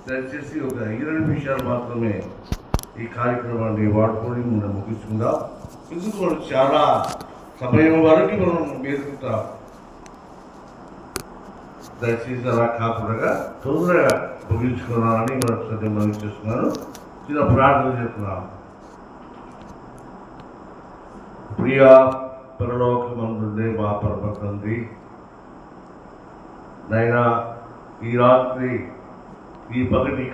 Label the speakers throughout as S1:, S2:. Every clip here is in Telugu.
S1: దయచేసి ఒక 20 నిమిషాలు మాత్రమే ఈ కార్యక్రమాన్ని వాడుకొని మనం ముగించుకుందాం. ఎందుకు మనం చాలా సమయం వరకు మనం మేలుకుంటాం. దయచేసి అలా కాకుండా తొందరగా ముగించుకున్నానని మరొకసారి మనం చేస్తున్నాను. చిన్న ప్రార్థన చేస్తున్నాను. ప్రియా పరలోకమందుండే మా పరమ తండ్రి, నైనా ఈ రాత్రి ఈ పగటి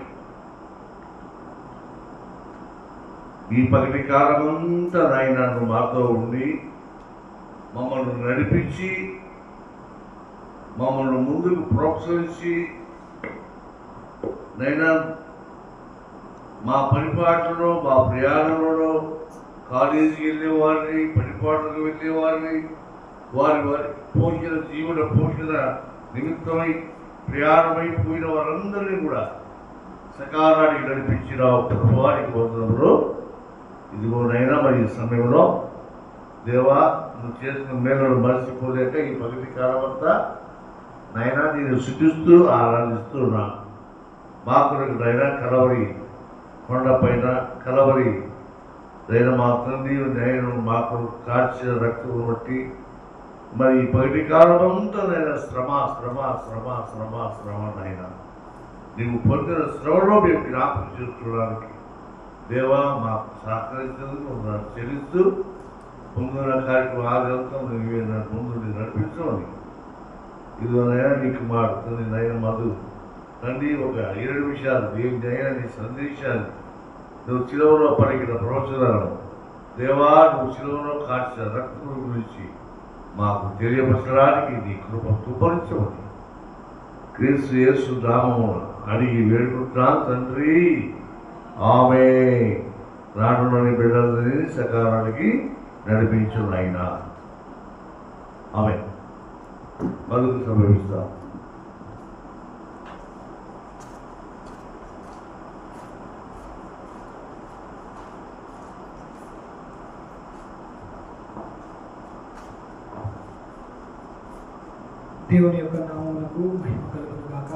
S1: కాలమంతా నాయన మాతో ఉండి మమ్మల్ని నడిపించి మమ్మల్ని ముందుకు ప్రోత్సహించి నైనా మా పరిపాటలో మా ప్రయాణంలో కాలేజీకి వెళ్ళేవారిని, పరిపాటలకు వెళ్ళేవారిని, వారి పోషణ జీవన పోషణ నిమిత్తమై ప్రయాణమైపోయిన వారందరినీ కూడా సకాలానికి నడిపించిన ప్రభువానికి వందనములు. ఇదిగోనైనా మరి ఈ సమయంలో దేవా, నువ్వు చేసిన మేలను మరచిపోలేక ఈ పగటి కాలమంతా నైనా నేను శుద్ధిస్తూ ఆరాధిస్తున్నా. మా కొరకు నైనా కలవరి కొండపైన కలవరి నైనా మా తండ్రి నేను మాకు కార్చిన రక్తం బట్టి మరి ఈ పగటి కాలమంతా నైనా శ్రమ శ్రమ శ్రమ శ్రమ శ్రమ నైనా నీవు పొందిన శ్రమలో మేము జ్ఞాపకం చేసుకోవడానికి దేవా మాకు సహకరించేందుకు చెల్లిస్తూ ముందున్న కార్యక్రమం ఆగంతం నువ్వే ముందు నడిపించమని ఇదిగోనైనా నీకు మాడుతుంది నైనా మధు తండ్రి ఒక 20 నిమిషాలు దేవుని అయినా నీ సందేశాలు నువ్వు శిలువలో పలికిన ప్రవచనాలను దేవా నువ్వు శిలువలో కాల్చిన రక్తం గురించి మాకు తెలియపరచడానికి నీ కృప కృపరించమని క్రీస్తు యేసు నామమున అడిగి వేడుకుంటున్నాను తండ్రి, ఆమె. రానున్న బిడ్డలని సకాలానికి నడిపించు నాయనా, ఆమె. మధుకు సంభవిస్తాం.
S2: దేవుని యొక్క నామమునకు మహిమ కలుగును గాక.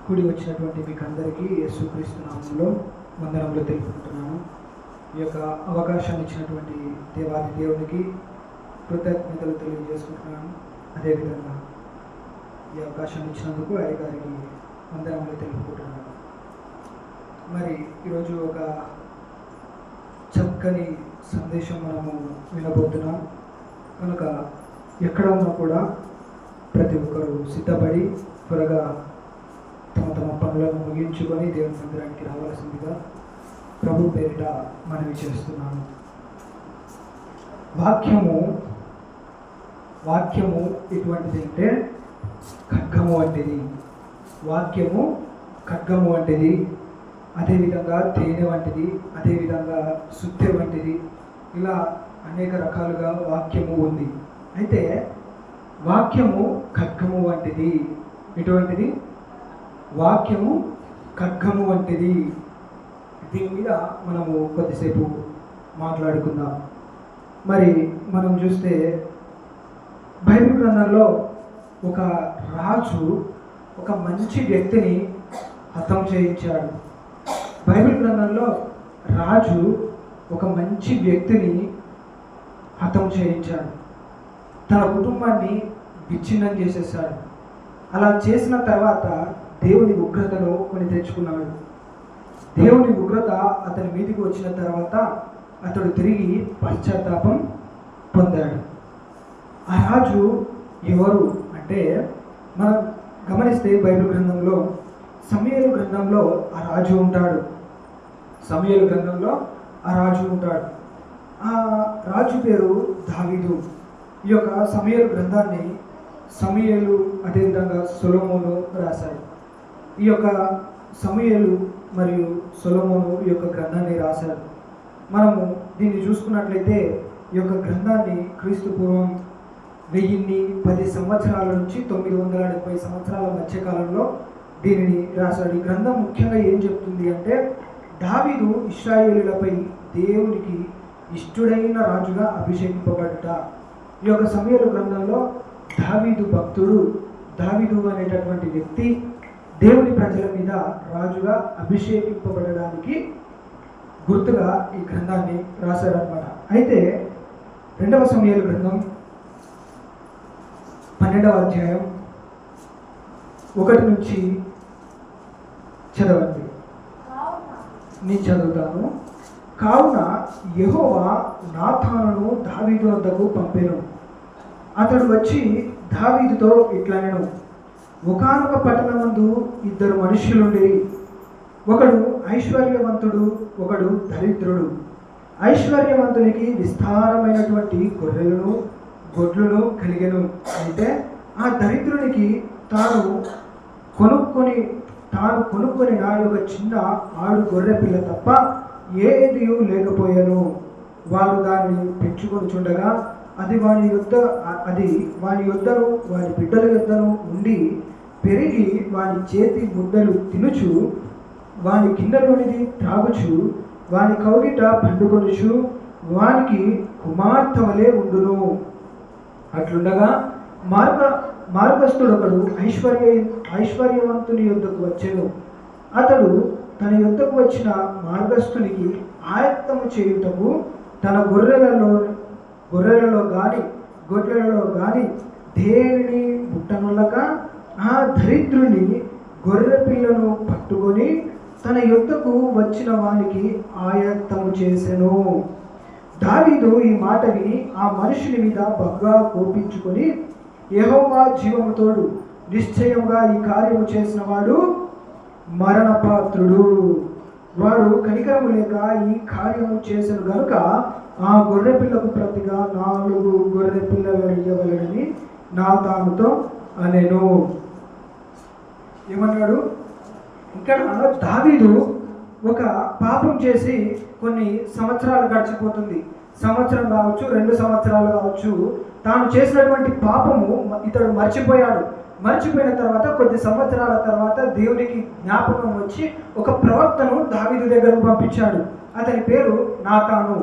S2: కూడి వచ్చినటువంటి మీకు అందరికీ యేసుక్రీస్తు నామములో వందనములు తెలుపుకుంటున్నాను. ఈ యొక్క అవకాశాన్ని ఇచ్చినటువంటి దేవాది దేవునికి కృతజ్ఞతలు తెలియజేసుకుంటున్నాను. అదేవిధంగా ఈ అవకాశాన్ని ఇచ్చినందుకు అయ్యగారికి వందనములు తెలుపుకుంటున్నాను. మరి ఈరోజు ఒక చక్కని సందేశం మనము వినబోతున్నాం కనుక ఎక్కడ ఉన్నా కూడా ప్రతి ఒక్కరూ సిద్ధపడి త్వరగా తమ తమ పనులను ముగించుకొని దేవుని మందిరానికి రావాల్సిందిగా ప్రభు పేరిట మనవి చేస్తున్నాను. వాక్యము ఎటువంటిది అంటే ఖడ్గము వంటిది. వాక్యము ఖడ్గము వంటిది, అదేవిధంగా తేనె వంటిది, అదేవిధంగా సుత్తె వంటిది. ఇలా అనేక రకాలుగా వాక్యము ఉంది. అయితే వాక్యము ఖడ్గము వంటిది. ఎటువంటిది? వాక్యము ఖడ్గము వంటిది. దీని మీద మనము కొద్దిసేపు మాట్లాడుకుందాం. మరి మనం చూస్తే బైబిల్ గ్రంథంలో ఒక రాజు ఒక మంచి వ్యక్తిని హతం చేయించాడు. బైబిల్ గ్రంథంలో రాజు ఒక మంచి వ్యక్తిని హతం చేయించాడు. తన కుటుంబాన్ని విచ్ఛిన్నం చేసేసాడు. అలా చేసిన తర్వాత దేవుని ఉగ్రతను కొని తెచ్చుకున్నాడు. దేవుని ఉగ్రత అతని మీదికి వచ్చిన తర్వాత అతడు తిరిగి పశ్చాత్తాపం పొందాడు. ఆ రాజు ఎవరు అంటే, మనం గమనిస్తే బైబిల్ గ్రంథంలో సమూయేలు గ్రంథంలో ఆ రాజు ఉంటాడు. సమూయేలు గ్రంథంలో ఆ రాజు ఉంటాడు. ఆ రాజు పేరు దావీదు. ఈ యొక్క సమూయేలు గ్రంథాన్ని సమూయేలు అదేవిధంగా సొలొమోను రాశాడు. ఈ యొక్క సమూయేలు మరియు సొలొమోను ఈ యొక్క గ్రంథాన్ని రాశాడు. మనము దీన్ని చూసుకున్నట్లయితే ఈ యొక్క గ్రంథాన్ని క్రీస్తు పూర్వం 1010 సంవత్సరాల నుంచి 970 సంవత్సరాల మధ్యకాలంలో దీనిని రాశాడు. ఈ గ్రంథం ముఖ్యంగా ఏం చెప్తుంది అంటే, దావీదు ఇశ్రాయేలులపై దేవునికి ఇష్టుడైన రాజుగా అభిషేకింపబడుట. ఈ యొక్క సమూయేలు గ్రంథంలో దావీదు భక్తుడు, దావీదు అనేటటువంటి వ్యక్తి దేవుని ప్రజల మీద రాజుగా అభిషేకింపబడడానికి గుర్తుగా ఈ గ్రంథాన్ని రాశారనమాట. అయితే 2వ సమూయేలు గ్రంథం 12వ అధ్యాయం 1 నుంచి చదవండి. నేను చదువుతాను. కావున యెహోవా నాతానును దావీదు వద్దకు పంపెను. అతడు వచ్చి దావీదుతో ఇట్లనెను, ఒకానొక పట్టణమందు 2 మనుష్యులుండిరి. ఒకడు ఐశ్వర్యవంతుడు, ఒకడు దరిద్రుడు. ఐశ్వర్యవంతునికి విస్తారమైనటువంటి గొర్రెలను గొడ్లను కలిగెను. అయితే ఆ దరిద్రునికి తాను కొనుక్కొని ఒక చిన్న ఆడు గొర్రె పిల్ల తప్ప ఏది లేకపోయాను. వాడు దానిని పెంచుకొని చుండగా అది వాని యొద్దను వాని బిడ్డల యొద్దను ఉండి పెరిగి వాని చేతి ముద్దలు తినుచు వాని గిన్నెలోనిది త్రాగుచు వాని కౌగిట పండుకొనుచు వానికి కుమార్తె వలె ఉండును. అట్లుండగా మార్గస్థుడొకడు ఐశ్వర్యవంతుని యొద్దకు వచ్చెను. అతడు తన యొద్దకు వచ్చిన మార్గస్థునికి ఆయత్తము చేయుటకు తన గొర్రెలలో గాని గొడ్లలో గాని దేనిని ముట్టనులక ఆ దరిద్రుని గొర్రె పిల్లను పట్టుకొని తన యొద్దకు వచ్చిన వానికి ఆయత్తము చేసెను. దావీదు ఈ మాట విని ఆ మనుషుని మీద బగ్గా కోపించుకొని, యెహోవా జీవము తోడు, నిశ్చయముగా ఈ కార్యము చేసిన వాడు మరణపాత్రుడు. వాడు కనికరము లేక ఈ కార్యము చేసిన గనుక ఆ గొర్రె పిల్లకు ప్రతిగా 4 గొర్రె పిల్లలను ఇవ్వవలెనని నాతానుతో అనెను. ఏమన్నాడు ఇక్కడ? దావీదు ఒక పాపం చేసి కొన్ని సంవత్సరాలు గడిచిపోతుంది. సంవత్సరం కావచ్చు, 2 సంవత్సరాలు కావచ్చు. తాను చేసినటువంటి పాపము ఇతడు మర్చిపోయాడు. మర్చిపోయిన తర్వాత కొద్ది సంవత్సరాల తర్వాత దేవునికి జ్ఞాపకం వచ్చి ఒక ప్రవక్తను దావీదు దగ్గరకు పంపించాడు. అతని పేరు నాతాను.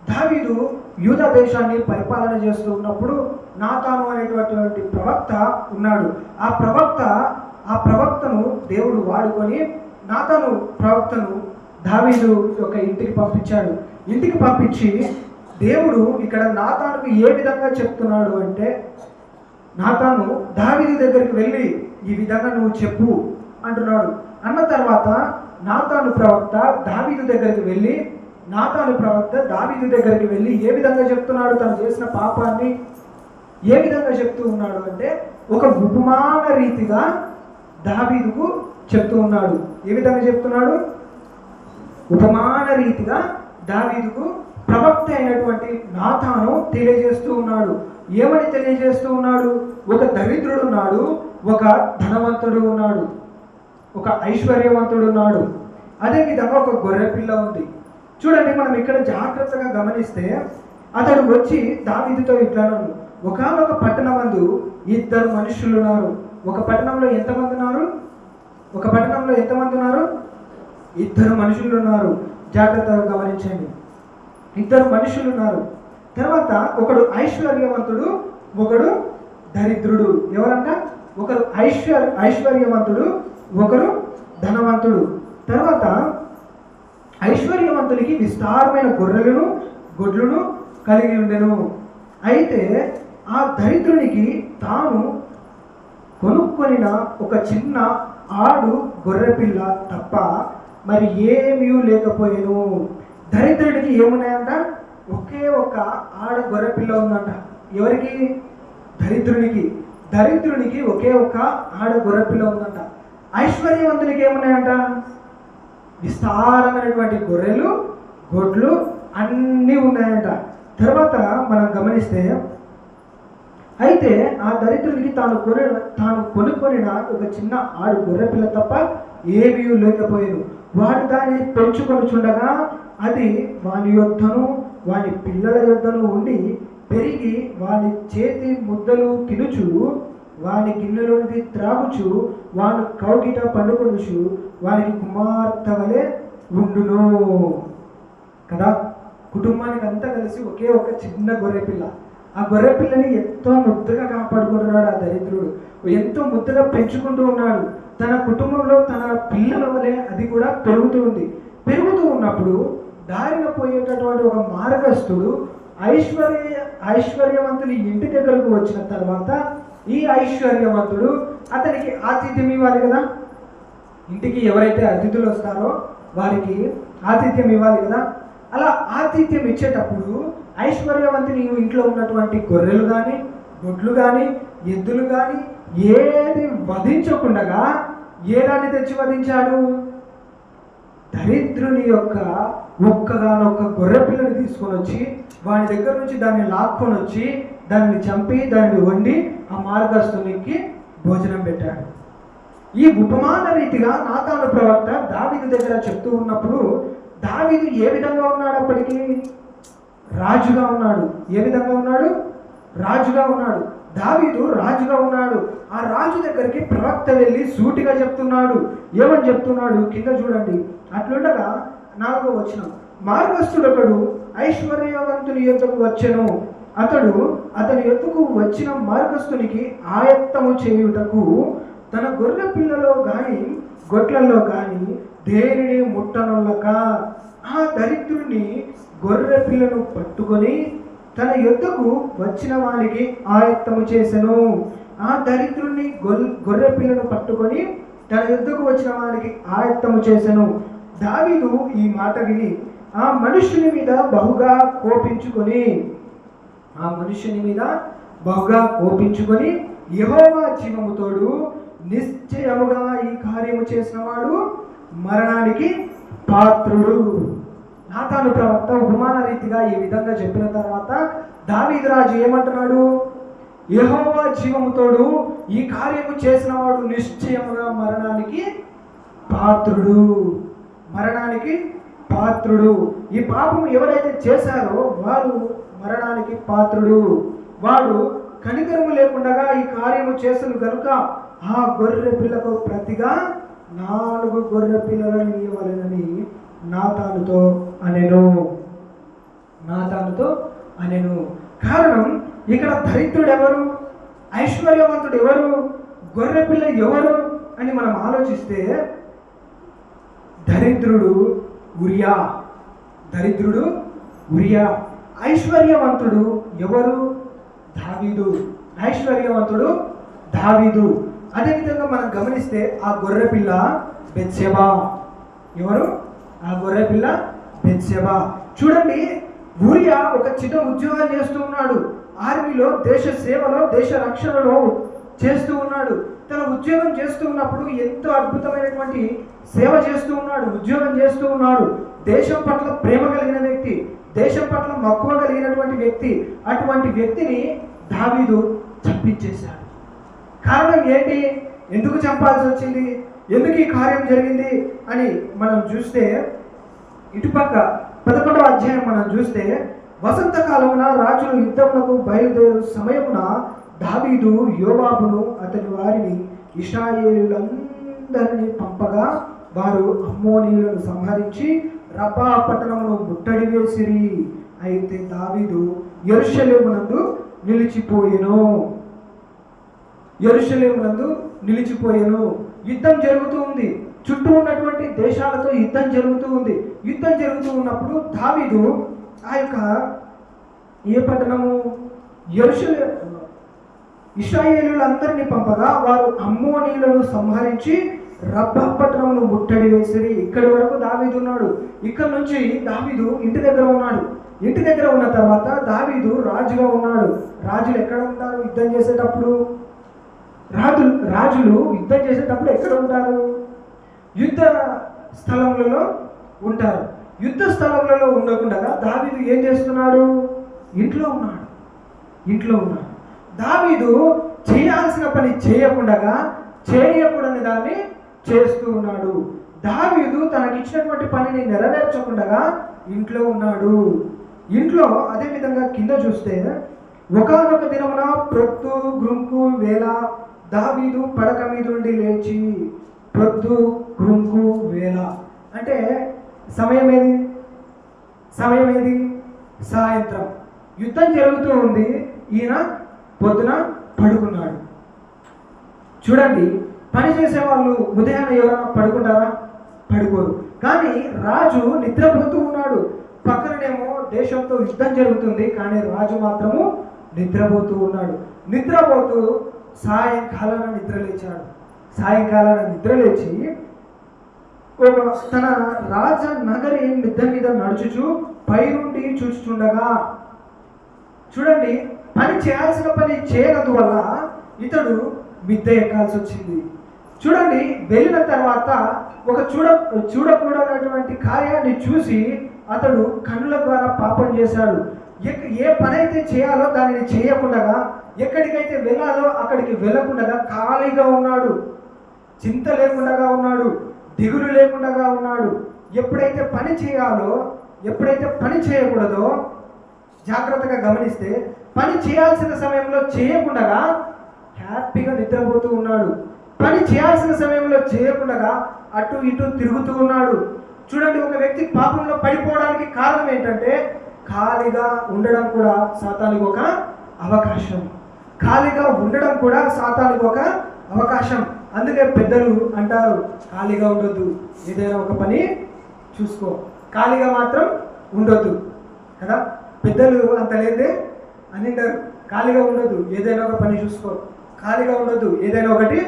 S2: దావీదు యూదా దేశాన్ని పరిపాలన చేస్తూ ఉన్నప్పుడు నాతాను అనేటువంటి ప్రవక్త ఉన్నాడు. ఆ ప్రవక్తను దేవుడు వాడుకొని నాతాను ప్రవక్తను దావీదు యొక్క ఇంటికి పంపించాడు. ఇంటికి పంపించి దేవుడు ఇక్కడ నాతానుకు ఏ విధంగా చెప్తున్నాడు అంటే, నాతాను దావీదు దగ్గరికి వెళ్ళి ఈ విధంగా నువ్వు చెప్పు అంటున్నాడు. అన్న తర్వాత నాతాను ప్రవక్త దావీదు దగ్గరికి వెళ్ళి ఏ విధంగా చెప్తున్నాడు? తను చేసిన పాపాన్ని ఏ విధంగా చెప్తూ ఉన్నాడు అంటే, ఒక ఉపమాన రీతిగా దావీదుకు చెప్తూ ఉన్నాడు. ఏ విధంగా చెప్తున్నాడు? ఉపమాన రీతిగా దావీదుకు ప్రవక్త అయినటువంటి నాతాను తెలియజేస్తూ ఉన్నాడు. ఏమని తెలియజేస్తూ ఉన్నాడు? ఒక దరిద్రుడు ఉన్నాడు, ఒక ధనవంతుడు ఉన్నాడు, ఒక ఐశ్వర్యవంతుడు ఉన్నాడు, అదేవిధంగా ఒక గొర్రె పిల్ల ఉంది. చూడండి, మనం ఇక్కడ జాగ్రత్తగా గమనిస్తే అతడు వచ్చి దావీదుతో ఇట్లాను, ఒకానొక పట్టణమందు 2 మనుషులు ఉన్నారు. ఒక పట్టణంలో ఎంతమంది ఉన్నారు? 2 మనుషులు ఉన్నారు. జాగ్రత్తగా గమనించండి. 2 మనుషులు ఉన్నారు. తర్వాత ఒకడు ఐశ్వర్యవంతుడు, ఒకడు దరిద్రుడు. ఎవరంట? ఒకరు ఐశ్వర్యవంతుడు, ఒకరు ధనవంతుడు. తర్వాత ఐశ్వర్యవంతునికి విస్తారమైన గొర్రెలను గొడ్లను కలిగి ఉండెను. అయితే ఆ దరిద్రునికి తాను కొనుక్కొనిన ఒక చిన్న ఆడు గొర్రెపిల్ల తప్ప మరి ఏమీ లేకపోయాను. దరిద్రుడికి ఏమున్నాయంట? ఒకే ఒక ఆడ గొర్రెపిల్ల ఉందంట. ఎవరికి? దరిద్రునికి ఒకే ఒక ఆడ గొర్రెపిల్ల ఉందంట. ఐశ్వర్యవంతునికి ఏమున్నాయంట? విస్తారమైనటువంటి గొర్రెలు గొడ్లు అన్నీ ఉన్నాయంట. తర్వాత మనం గమనిస్తే, అయితే ఆ దరిద్రునికి తాను కొనుక్కొనిన ఒక చిన్న ఆడు గొర్రెపిల్ల తప్ప ఏమీ లేకపోయాను. వాడు దానిని పెంచుకొని చుండగా అది వాని యొద్దను వాని పిల్లల యొద్దను ఉండి పెరిగి వాని చేతి ముద్దలు తినుచు వాని గిన్నెలోనిది త్రాగుచు వాని కౌగిట పండుకొనుచు వానికి కుమార్తె వలె ఉండును. కదా, కుటుంబానికి అంతా కలిసి ఒకే ఒక చిన్న గొర్రెపిల్ల. ఆ గొర్రెపిల్లని ఎంతో ముద్దుగా కాపాడుకుంటున్నాడు ఆ దరిద్రుడు. ఎంతో ముద్దుగా పెంచుకుంటూ ఉన్నాడు. తన కుటుంబంలో తన పిల్లల వలె అది కూడా పెరుగుతూ ఉంది. పెరుగుతూ ఉన్నప్పుడు దారిన పోయేటటువంటి ఒక మార్గస్థుడు ఐశ్వర్యవంతుని ఇంటి దగ్గరకు వచ్చిన తర్వాత ఈ ఐశ్వర్యవంతుడు అతనికి ఆతిథ్యం ఇవ్వాలి కదా. ఇంటికి ఎవరైతే అతిథులు వస్తారో వారికి ఆతిథ్యం ఇవ్వాలి కదా. అలా ఆతిథ్యం ఇచ్చేటప్పుడు ఐశ్వర్యవంతుని ఇంట్లో ఉన్నటువంటి గొర్రెలు కానీ, గొడ్లు కానీ, ఎద్దులు కానీ ఏది వధించకుండగా ఏదాన్ని తెచ్చి వధించాడు? దరిద్రుని యొక్క ఒక్కగానొక్క గొర్రె పిల్లని తీసుకొని వచ్చి వాడి దగ్గర నుంచి దాన్ని లాక్కొని వచ్చి దాన్ని చంపి దాన్ని వండి ఆ మార్గస్థునికి భోజనం పెట్టాడు. ఈ ఉపమాన రీతిగా నాతాను ప్రవక్త దావీదు దగ్గర చెప్తూ ఉన్నప్పుడు దావీదు ఏ విధంగా ఉన్నాడు? అప్పటికి రాజుగా ఉన్నాడు. ఏ విధంగా ఉన్నాడు? రాజుగా ఉన్నాడు. దావీదు రాజుగా ఉన్నాడు. ఆ రాజు దగ్గరికి ప్రవక్త వెళ్ళి సూటిగా చెప్తున్నాడు. ఏమని చెప్తున్నాడు? కింద చూడండి. అట్లుండగా 4వ వచనం, మార్గస్థుడొకడు ఐశ్వర్యవంతుని యొద్దకు వచ్చెను. అతని యొద్దకు వచ్చిన మార్గస్థునికి ఆయత్తము చేయుటకు తన గొర్రె పిల్లలో గాని గొట్లలో గాని దేనిని ముట్టనొల్లక ఆ దరిద్రుని గొర్రె పిల్లను పట్టుకొని తన యొద్దకు వచ్చిన వానికి ఆయత్తము చేసెను. ఆ దరిద్రుని గొర్రె పిల్లను పట్టుకొని తన యొద్దకు వచ్చిన వానికి ఆయత్తము చేసెను. దావీదు ఈ మాట విని ఆ మనుష్యుని మీద బహుగా కోపించుకొని యెహోవా జీవముతోడు నిశ్చయముగా ఈ కార్యము చేసిన వాడు మరణానికి పాత్రుడు. నాతాను ప్రవక్త ఉపమాన రీతిగా ఈ విధంగా చెప్పిన తర్వాత దావీదు రాజు ఏమంటున్నాడు? యెహోవా జీవముతోడు ఈ కార్యము చేసిన వాడు నిశ్చయముగా మరణానికి పాత్రుడు. ఈ పాపం ఎవరైతే చేశారో వారు మరణానికి పాత్రుడు. వాడు కనికరము లేకుండా ఈ కార్యము చేసను గనుక ఆ గొర్రె పిల్లకు ప్రతిగా 4 గొర్రె పిల్లలను ఇవ్వవలెనని నాతానుతో అనెను. కారణం ఇక్కడ దరిద్రుడు ఎవరు? ఐశ్వర్యవంతుడు ఎవరు? గొర్రె పిల్ల ఎవరు అని మనం ఆలోచిస్తే దరిద్రుడు ఉరియా. ఐశ్వర్యవంతుడు ఎవరు? దావీదు. అదేవిధంగా మనం గమనిస్తే ఆ గొర్రె పిల్ల బెత్షెబా. ఎవరు? ఆ గొర్రె పిల్ల బెత్షెబా. చూడండి, ఊరియా ఒక చిన్న ఉద్యోగం చేస్తూ ఉన్నాడు. ఆర్మీలో, దేశ సేవలో, దేశ రక్షణలో చేస్తూ ఉన్నాడు. తన ఉద్యోగం చేస్తూ ఉన్నప్పుడు ఎంతో అద్భుతమైనటువంటి సేవ చేస్తూ ఉన్నాడు, ఉద్యోగం చేస్తూ ఉన్నాడు. దేశం పట్ల ప్రేమ కలిగిన వ్యక్తి, దేశం పట్ల మక్కువ కలిగినటువంటి వ్యక్తి. అటువంటి వ్యక్తిని దావీదు చంపించేశాడు. కారణం ఏంటి? ఎందుకు చంపాల్సి వచ్చింది? ఎందుకు ఈ కార్యం జరిగింది అని మనం చూస్తే ఇటుపక్క 11వ అధ్యాయం మనం చూస్తే వసంతకాలమున రాజులు యుద్ధములకు బయలుదేరు సమయమున దావీదు యోవాబును అతని వారిని ఇశ్రాయేలులందరినీ పంపగా వారు అమ్మోనీయులను సంహరించి రబ్బా పట్టణమును ముట్టడి వేసిరి. అయితే దావీదు యెరూషలేమునందు నిలిచిపోయెను. యుద్ధం జరుగుతూ ఉంది. చుట్టూ ఉన్నటువంటి దేశాలతో యుద్ధం జరుగుతూ ఉంది. యుద్ధం జరుగుతూ ఉన్నప్పుడు దావీదు ఆ యొక్క ఏ పట్టణము? ఇశ్రాయేలులందరినీ పంపగా వారు అమ్మోనీయులను సంహరించి రబ్బా పట్టణమును ముట్టడి వేసిరి. ఇక్కడి వరకు దావీదు ఉన్నాడు. ఇక్కడ నుంచి దావీదు ఇంటి దగ్గర ఉన్నాడు. ఇంటి దగ్గర ఉన్న తర్వాత దావీదు రాజుగా ఉన్నాడు. రాజులు ఎక్కడ ఉంటారు యుద్ధం చేసేటప్పుడు? రాజులు యుద్ధం చేసేటప్పుడు ఎక్కడ ఉంటారు? యుద్ధ స్థలములలో ఉంటారు. యుద్ధ స్థలములలో ఉండకుండా దావీదు ఏం చేస్తున్నాడు? ఇంట్లో ఉన్నాడు. దావీదు చేయాల్సిన పని చేయకూడని దాన్ని చేస్తూ ఉన్నాడు. దావీదు తనకి ఇచ్చినటువంటి పనిని నెరవేర్చకుండా ఇంట్లో ఉన్నాడు. ఇంట్లో అదే విధంగా కింద చూస్తే ఒకానొక దినమున ప్రొద్దు గ్రుంకు వేళ దావీదు పడక మీద నుండి లేచి, ప్రొద్దు గ్రుంకు వేళ అంటే సమయం ఏది? సాయంత్రం. యుద్ధం జరుగుతూ ఉంది. ఈయన పొద్దున పడుకున్నాడు. చూడండి, పని చేసే వాళ్ళు ఉదయాన్నే ఎవరైనా పడుకుంటారా? పడుకోరు. కానీ రాజు నిద్రపోతూ ఉన్నాడు. పక్కననేమో దేశంతో యుద్ధం జరుగుతుంది, కానీ రాజు మాత్రము నిద్రపోతూ ఉన్నాడు. నిద్రపోతూ సాయంకాలాన నిద్రలేచాడు. సాయంకాలాన నిద్రలేచి తన రాజ నగరి మిద్దె మీద నడుచుచు పైనుండి చూచుచుండగా, చూడండి, పని చేయాల్సిన పని చేయనందువల్ల ఇతడు మిద్దె ఎక్కాల్సి వచ్చింది. చూడండి, వెళ్ళిన తర్వాత ఒక చూడకూడనటువంటి కార్యాన్ని చూసి అతడు కన్నుల ద్వారా పాపం చేశాడు. ఏ పని అయితే చేయాలో దానిని చేయకుండా, ఎక్కడికైతే వెళ్ళాలో అక్కడికి వెళ్ళకుండా ఖాళీగా ఉన్నాడు. చింత లేకుండా ఉన్నాడు, దిగులు లేకుండా ఉన్నాడు. ఎప్పుడైతే పని చేయాలో, ఎప్పుడైతే పని చేయకూడదో జాగ్రత్తగా గమనిస్తే, పని చేయాల్సిన సమయంలో చేయకుండా హ్యాపీగా నిద్రపోతూ ఉన్నాడు. పని చేయాల్సిన సమయంలో చేయకుండా అటు ఇటు తిరుగుతూ ఉన్నాడు. చూడండి, ఒక వ్యక్తి పాపంలో పడిపోవడానికి కారణం ఏంటంటే ఖాళీగా ఉండడం కూడా సాతానికి ఒక అవకాశం. ఖాళీగా ఉండడం కూడా సాతానికి ఒక అవకాశం. అందుకే పెద్దలు అంటారు, ఖాళీగా ఉండొద్దు, ఏదైనా ఒక పని చూసుకో, ఖాళీగా మాత్రం ఉండొద్దు కదా. పెద్దలు అంత లేదే అని అంటారు, ఖాళీగా ఉండొద్దు, ఏదైనా ఒక పని చూసుకో, ఖాళీగా ఉండొద్దు, ఏదైనా ఒకటి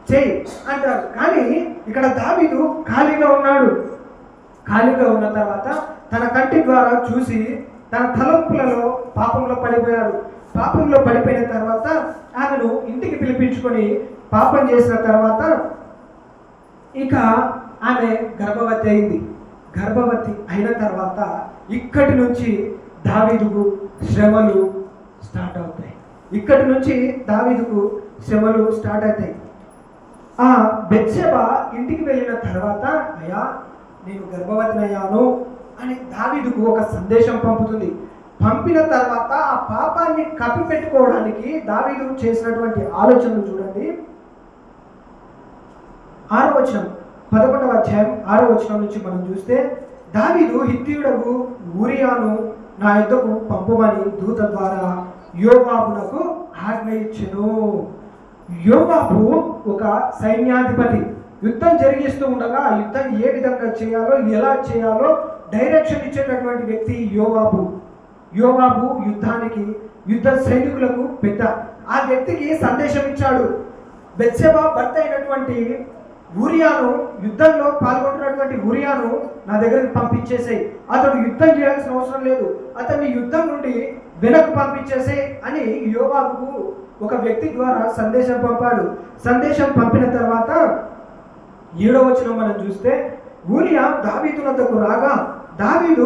S2: చేయి అంటారు. కానీ ఇక్కడ దావీదు ఖాళీగా ఉన్నాడు. ఖాళీగా ఉన్న తర్వాత తన కంటి ద్వారా చూసి తన తలంపులలో పాపంలో పడిపోయాడు. పాపంలో పడిపోయిన తర్వాత ఆమెను ఇంటికి పిలిపించుకొని పాపం చేసిన తర్వాత ఇక ఆమె గర్భవతి అయింది. గర్భవతి అయిన తర్వాత ఇక్కడి నుంచి దావీదుకు శ్రమలు స్టార్ట్ అవుతాయి. ఇక్కడి నుంచి దావీదుకు శ్రమలు స్టార్ట్ అవుతాయి. ఆ బెత్షెబ ఇంటికి వెళ్ళిన తర్వాత, అయ్యా నేను గర్భవతినయ్యాను అని దావీదుకు ఒక సందేశం పంపుతుంది. పంపిన తర్వాత ఆ పాపాన్ని కప్పిపెట్టుకోవడానికి దావీదు చేసినటువంటి ఆలోచనలు చూడండి. 6వ వచనం, 11వ అధ్యాయం 6వ వచనం నుంచి మనం చూస్తే, దావీదు హిత్తీయుడకు ఊరియాను నా యొద్దకు పంపమని దూత ద్వారా యోవాబునకు ఆజ్ఞ ఇచ్చెను. యోవాబు ఒక సైన్యాధిపతి. యుద్ధం జరిగిస్తూ ఉండగా ఆ యుద్ధం ఏ విధంగా చేయాలో, ఎలా చేయాలో డైరెక్షన్ ఇచ్చేటటువంటి వ్యక్తి యోవాబు. యోవాబు యుద్ధానికి, యుద్ధ సైనికులకు పెద్ద. ఆ వ్యక్తికి సందేశం ఇచ్చాడు, బెత్షెబ భర్త అయినటువంటి ఊరియాను, యుద్ధంలో పాల్గొంటున్నటువంటి ఊరియాను నా దగ్గరికి పంపించేసేయి, అతడు యుద్ధం చేయాల్సిన అవసరం లేదు, అతన్ని యుద్ధం నుండి వెనక్కు పంపించేసేయి అని యోవాబుకు ఒక వ్యక్తి ద్వారా సందేశం పంపాడు. సందేశం పంపిన తర్వాత 7వ వచనం మనం చూస్తే, ఊరియా దావీదు వద్దకు రాగా దావీదు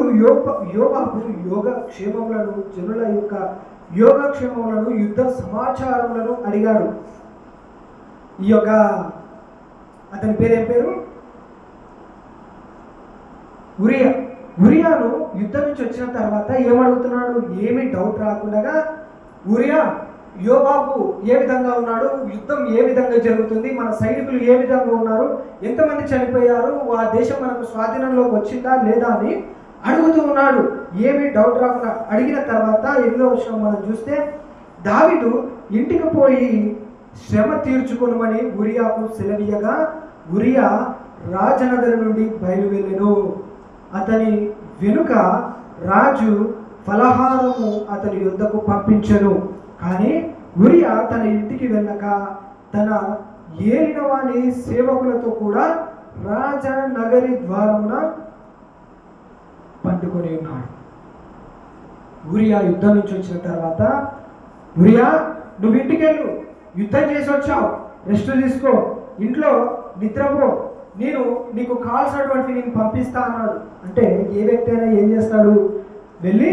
S2: యోవాబు యోగక్షేమములను, జనుల యొక్క యోగక్షేమములను, యుద్ధ సమాచారములను అడిగాడు. ఈ యొక్క అతని పేరేం పేరు? ఉరియా. ఉరియాను యుద్ధం నుంచి వచ్చిన తర్వాత ఏమడుగుతున్నాడు? ఏమీ డౌట్ రాకుండా, ఉరియా యోవాబు ఏ విధంగా ఉన్నాడు, యుద్ధం ఏ విధంగా జరుగుతుంది, మన సైనికులు ఏ విధంగా ఉన్నారు, ఎంతమంది చనిపోయారు, ఆ దేశం మనకు స్వాధీనంలోకి వచ్చిందా లేదా అని అడుగుతూ ఉన్నాడు. ఏమీ డౌట్ రాకుండా అడిగిన తర్వాత 8వ వచనం మనం చూస్తే, దావీదు ఇంటికి పోయి శ్రమ తీర్చుకొనుమని ఉరియాకు సెలవీయగా ఉరియా రాజనగర్ నుండి బయలువెళ్ళెను. అతని వెనుక రాజు ఫలహారము అతని యుద్ధకు పంపించెను. కానీ ఉరియా తన ఇంటికి వెళ్ళక తన ఏలిన వాని సేవకులతో కూడా రాజనగరి ద్వారమున పండుకొని ఉన్నాడు. ఉరియా యుద్ధం నుంచి వచ్చిన తర్వాత, ఉరియా నువ్వు ఇంటికి వెళ్ళు, యుద్ధం చేసి వచ్చావు, రెస్ట్ తీసుకో, ఇంట్లో నిద్రపో, నేను నీకు కావాల్సినటువంటి నేను పంపిస్తా అన్నాడు. అంటే ఏ వ్యక్తి అయినా ఏం చేస్తాడు? వెళ్ళి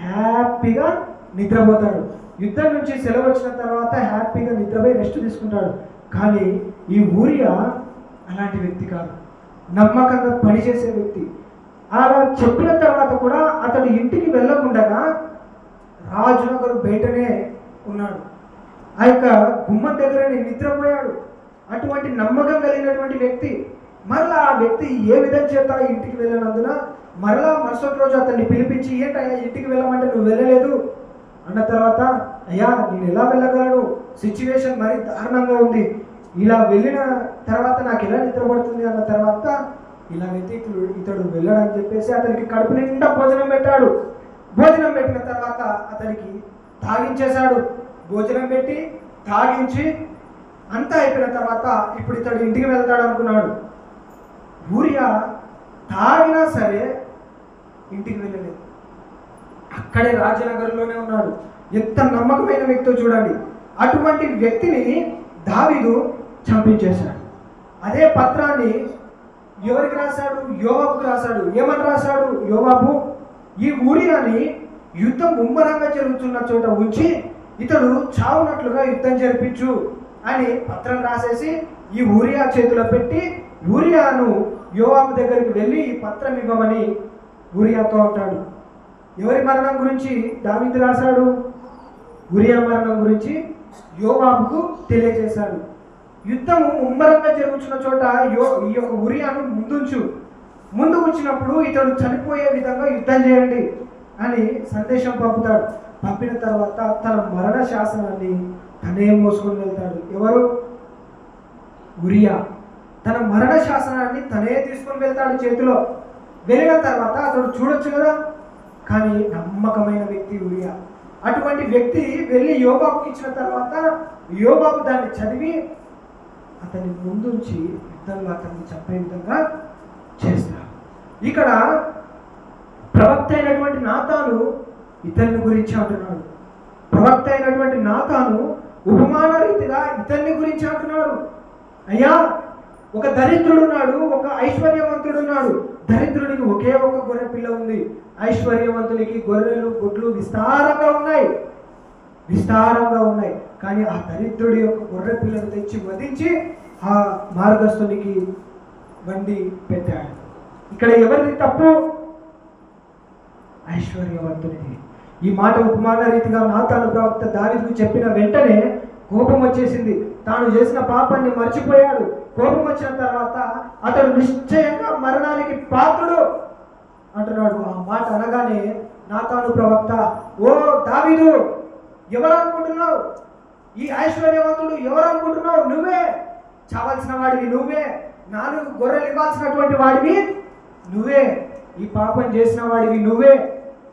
S2: హ్యాపీగా నిద్రపోతాడు. యుద్ధం నుంచి సెలవు వచ్చిన తర్వాత హ్యాపీగా నిద్రపోయి రెస్ట్ తీసుకుంటాడు. కానీ ఈ ఊరియా అలాంటి వ్యక్తి కాదు, నమ్మకంగా పనిచేసే వ్యక్తి. అలా చెప్పిన తర్వాత కూడా అతడు ఇంటికి వెళ్ళకుండా రాజునగరు బయటనే ఉన్నాడు. ఆ యొక్క గుమ్మం దగ్గరనే నిద్రపోయాడు. అటువంటి నమ్మకం కలిగినటువంటి వ్యక్తి. మరలా ఆ వ్యక్తి ఏ విధం చేత ఇంటికి వెళ్ళినందున మరలా మరుసటి రోజు అతన్ని పిలిపించి, ఏంటయ్యా ఇంటికి వెళ్ళమంటే నువ్వు వెళ్ళలేదు అన్న తర్వాత, అయ్యా నేను ఎలా వెళ్ళగలను, సిచ్యువేషన్ మరీ దారుణంగా ఉంది, ఇలా వెళ్ళిన తర్వాత నాకు ఎలా నిద్రపడుతుంది అన్న తర్వాత ఇలాగైతే ఇతడు వెళ్ళడని చెప్పేసి అతనికి కడుపు నిండా భోజనం పెట్టాడు. భోజనం పెట్టిన తర్వాత అతనికి తాగించేశాడు. భోజనం పెట్టి తాగించి అంతా అయిపోయిన తర్వాత ఇప్పుడు ఇతడు ఇంటికి వెళ్తాడు అనుకున్నాడు. ఊరియా తాగినా సరే ఇంటికి వెళ్ళలేదు, అక్కడే రాజనగర్లోనే ఉన్నాడు. ఎంత నమ్మకమైన వ్యక్తో చూడండి. అటువంటి వ్యక్తిని దావీదు చంపించేశాడు. అదే పత్రాన్ని ఎవరికి రాశాడు? యోవాబుకు రాశాడు. ఏమని రాశాడు యోవాబు? ఈ ఊరియాని యుద్ధం ముమ్మరంగా జరుగుతున్న చోట ఉంచి ఇతడు చావునట్లుగా యుద్ధం జరిపించు అని పత్రం రాసేసి ఈ ఊరియా చేతిలో పెట్టి ఊరియాను యోవాబు దగ్గరికి వెళ్ళి ఈ పత్రం ఇవ్వమని ఊరియాతో అంటాడు. ఎవరి మరణం గురించి దావీదు రాశాడు? ఊరియా మరణం గురించి యోవాబుకు తెలియజేశాడు. యుద్ధము ముమ్మరంగా జరుగుతున్న చోట ఈ యొక్క ఊరియాను ముందు వచ్చినప్పుడు ఇతడు చనిపోయే విధంగా యుద్ధం చేయండి అని సందేశం పంపుతాడు. పంపిన తర్వాత తన మరణ శాసనాన్ని తనే మోసుకొని వెళ్తాడు. ఎవరు? ఊరియా తన మరణ శాసనాన్ని తనే తీసుకొని వెళ్తాడు చేతిలో. వెళ్ళిన తర్వాత అతడు చూడొచ్చు కదా, కానీ నమ్మకమైన వ్యక్తి ఊరియా. అటువంటి వ్యక్తి వెళ్ళి యోబాబుకి ఇచ్చిన తర్వాత యోబాబు దాన్ని చదివి అతని ముందుంచి యుద్ధంలో అతన్ని చంపే విధంగా చేస్తాడు. ఇక్కడ ప్రవక్త అయినటువంటి నాతాను ఇతన్ని గురించి అంటున్నాడు. ప్రవక్త అయినటువంటి నాతాను ఉపమాన రీతిగా ఇతన్ని గురించి అంటున్నాడు. అయ్యా, ఒక దరిద్రుడున్నాడు, ఒక ఐశ్వర్యవంతుడున్నాడు. దరిద్రుడికి ఒకే ఒక గొర్రె పిల్ల ఉంది, ఐశ్వర్యవంతునికి గొర్రెలు గుడ్లు విస్తారంగా ఉన్నాయి. కానీ ఆ దరిద్రుడి యొక్క గొర్రె పిల్లను తెచ్చి వధించి ఆ మార్గస్థునికి వండి పెట్టాడు. ఇక్కడ ఎవరిది తప్పు? ఐశ్వర్యవంతునిది. ఈ మాట ఉపమాన రీతిగా నాతాను ప్రవక్త దావీదుకు చెప్పిన వెంటనే కోపం వచ్చేసింది. తాను చేసిన పాపాన్ని మర్చిపోయాడు. కోపం వచ్చిన తర్వాత అతడు నిశ్చయంగా మరణానికి పాత్రుడు అంటున్నాడు. ఆ మాట అనగానే నాతాను ప్రవక్త, ఓ దావీదు, ఎవరు అనుకుంటున్నావు? ఈ ఐశ్వర్యవంతుడు ఎవరు అనుకుంటున్నావు? నువ్వే. చావాల్సిన వాడివి నువ్వే. 4 గొర్రెలు ఇవ్వాల్సినటువంటి వాడివి నువ్వే. ఈ పాపం చేసిన వాడివి నువ్వే.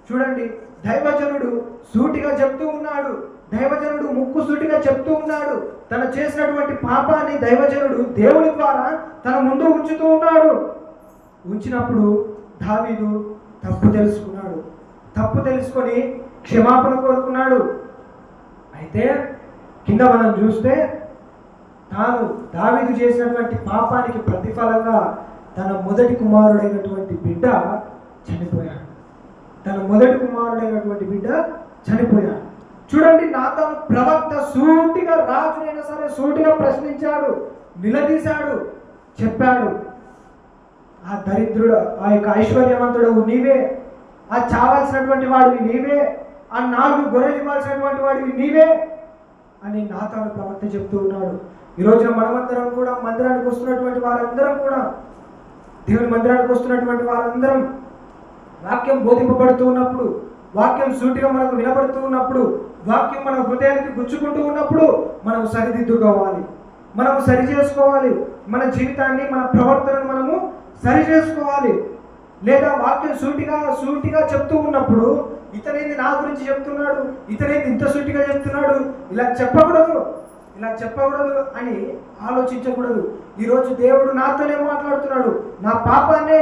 S2: చూడండి, దైవజనుడు సూటిగా చెప్తూ ఉన్నాడు. దైవజనుడు ముక్కు సూటిగా చెప్తూ ఉన్నాడు. తను చేసినటువంటి పాపాన్ని దైవజనుడు దేవుని ద్వారా తన ముందు ఉంచుతూ ఉన్నాడు. ఉంచినప్పుడు దావీదు తప్పు తెలుసుకున్నాడు. తప్పు తెలుసుకొని క్షమాపణ కోరుకున్నాడు. అయితే కింద మనం చూస్తే తాను దావీదు చేసినటువంటి పాపానికి ప్రతిఫలంగా తన మొదటి కుమారుడైనటువంటి బిడ్డ చనిపోయాడు. చూడండి, నాతాను ప్రవక్త సూటిగా, రాజునైనా సరే సూటిగా ప్రశ్నించాడు, నిలదీశాడు, చెప్పాడు. ఆ దరిద్రుడు, ఆ యొక్క ఐశ్వర్యవంతుడు నీవే, ఆ చావాల్సినటువంటి వాడివి నీవే, ఆ 4 గొర్రెలు ఇవ్వాల్సినటువంటి వాడివి నీవే అని నాతాను ప్రవక్త చెప్తూ ఉన్నాడు. ఈ రోజున మనమందరం కూడా మందిరానికి వస్తున్నటువంటి వారందరం కూడా, దేవుని మందిరానికి వస్తున్నటువంటి వారందరం వాక్యం బోధింపబడుతూ ఉన్నప్పుడు, వాక్యం సూటిగా మనకు వినబడుతూ ఉన్నప్పుడు, వాక్యం మన హృదయానికి గుచ్చుకుంటూ ఉన్నప్పుడు మనం సరిదిద్దుకోవాలి, మనము సరి చేసుకోవాలి. మన జీవితాన్ని, మన ప్రవర్తనను మనము సరి చేసుకోవాలి. లేదా వాక్యం సూటిగా చెప్తూ ఉన్నప్పుడు ఇతనేంది నా గురించి చెప్తున్నాడు, ఇతనేంది ఇంత సూటిగా చెప్తున్నాడు, ఇలా చెప్పకూడదు అని ఆలోచించకూడదు. ఈరోజు దేవుడు నాతోనే మాట్లాడుతున్నాడు, నా పాపాన్నే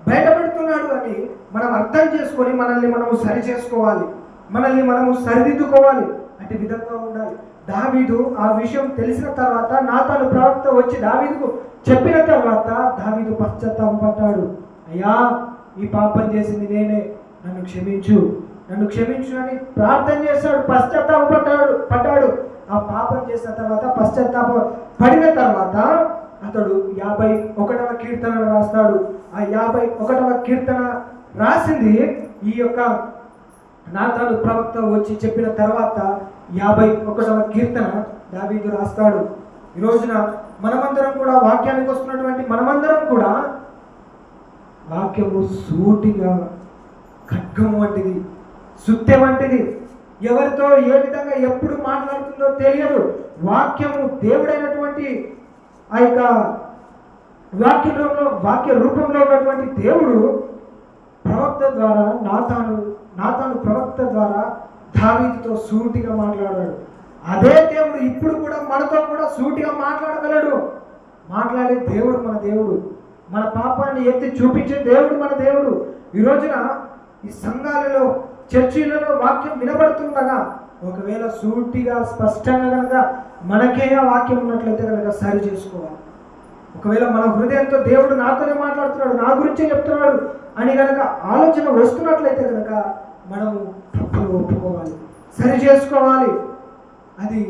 S2: బయటపెడుతున్నాడు అని మనం అర్థం చేసుకొని మనల్ని మనము సరి చేసుకోవాలి, మనల్ని మనము సరిదిద్దుకోవాలి. అటు విధంగా ఉండాలి. దావీదు ఆ విషయం తెలిసిన తర్వాత నాతాను ప్రవక్త వచ్చి దావీదుకు చెప్పిన తర్వాత దావీదు పశ్చాత్తాపడ్డాడు. అయ్యా, ఈ పాపం చేసింది నేనే, నన్ను క్షమించు అని ప్రార్థన చేశాడు. పడ్డాడు. ఆ పాపం చేసిన తర్వాత పడిన తర్వాత అతడు 51వ కీర్తన రాస్తాడు. ఆ 51వ కీర్తన రాసింది ఈ యొక్క నాతాను ప్రవక్త వచ్చి చెప్పిన తర్వాత 51వ కీర్తన దావీదు రాస్తాడు. ఈ రోజున మనమందరం కూడా, వాక్యానికి వస్తున్నటువంటి మనమందరం కూడా, వాక్యము సూటిగా ఖడ్గం వంటిది, సుత్తె వంటిది. ఎవరితో ఏ విధంగా ఎప్పుడు మాట్లాడుతుందో తెలియదు. వాక్యము దేవుడైనటువంటి ఆ యొక్క వాక్య రూపంలో ఉన్నటువంటి దేవుడు ప్రవక్త ద్వారా నాతాను ప్రవక్త ద్వారా దావీదుతో సూటిగా మాట్లాడాడు. అదే దేవుడు ఇప్పుడు కూడా మనతో కూడా సూటిగా మాట్లాడగలడు. మాట్లాడే దేవుడు మన దేవుడు. మన పాపాన్ని ఎత్తి చూపించే దేవుడు మన దేవుడు. ఈ రోజున ఈ సంఘాలలో చర్చిలలో వాక్యం వినబడుతుండగా ఒకవేళ సూటిగా స్పష్టంగా కనుక మనకే ఆ వాక్యం ఉన్నట్లయితే కనుక సరి చేసుకోవాలి. ఒకవేళ మన హృదయంతో దేవుడు నాతోనే మాట్లాడుతున్నాడు, నా గురించే చెప్తున్నాడు అని కనుక ఆలోచన వస్తున్నట్లయితే కనుక మనము తప్పులు ఒప్పుకోవాలి, సరి చేసుకోవాలి. అది